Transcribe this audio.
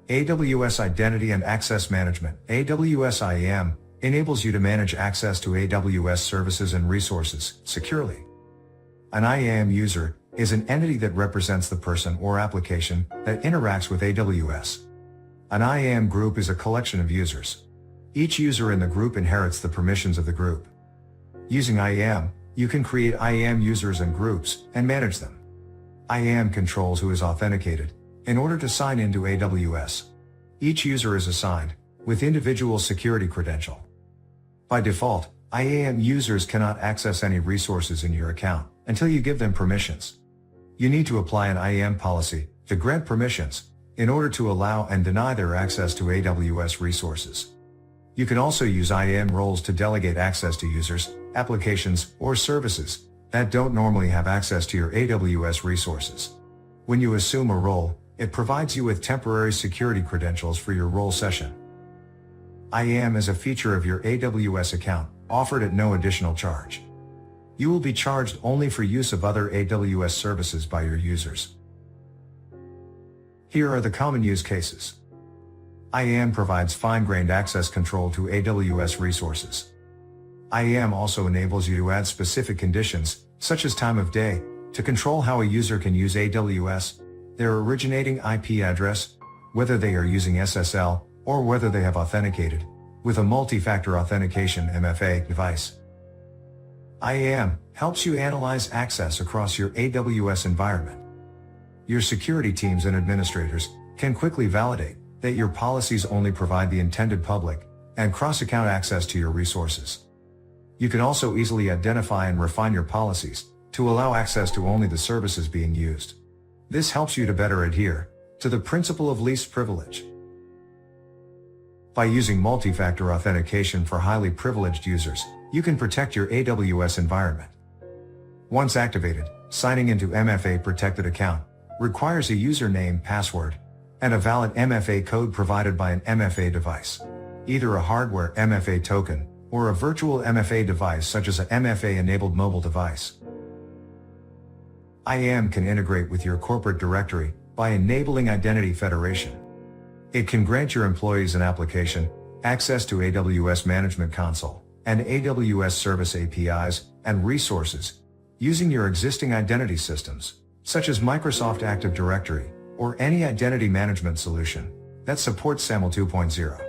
AWS Identity and Access Management, AWS IAM, enables you to manage access to AWS services and resources securely. An IAM user is an entity that represents the person or application that interacts with AWS. An IAM group is a collection of users. Each user in the group inherits the permissions of the group. Using IAM, you can create IAM users and groups and manage them. IAM controls who is authenticated in order to sign into AWS. Each user is assigned with individual security credential. By default, IAM users cannot access any resources in your account until you give them permissions. You need to apply an IAM policy to grant permissions in order to allow and deny their access to AWS resources. You can also use IAM roles to delegate access to users, applications, or services that don't normally have access to your AWS resources. When you assume a role, it provides you with temporary security credentials for your role session. IAM is a feature of your AWS account, offered at no additional charge. You will be charged only for use of other AWS services by your users. Here are the common use cases. IAM provides fine-grained access control to AWS resources. IAM also enables you to add specific conditions, such as time of day, to control how a user can use AWS, their originating IP address, whether they are using SSL, or whether they have authenticated with a multi-factor authentication (MFA) device. IAM helps you analyze access across your AWS environment. Your security teams and administrators can quickly validate that your policies only provide the intended public and cross-account access to your resources. You can also easily identify and refine your policies to allow access to only the services being used. This helps you to better adhere to the principle of least privilege. By using multi-factor authentication for highly privileged users, you can protect your AWS environment. Once activated, signing into MFA-protected account requires a username, password, and a valid MFA code provided by an MFA device, either a hardware MFA token or a virtual MFA device such as an MFA-enabled mobile device. IAM can integrate with your corporate directory by enabling identity federation. It can grant your employees an application access to AWS Management Console and AWS Service APIs and resources using your existing identity systems, such as Microsoft Active Directory or any identity management solution that supports SAML 2.0.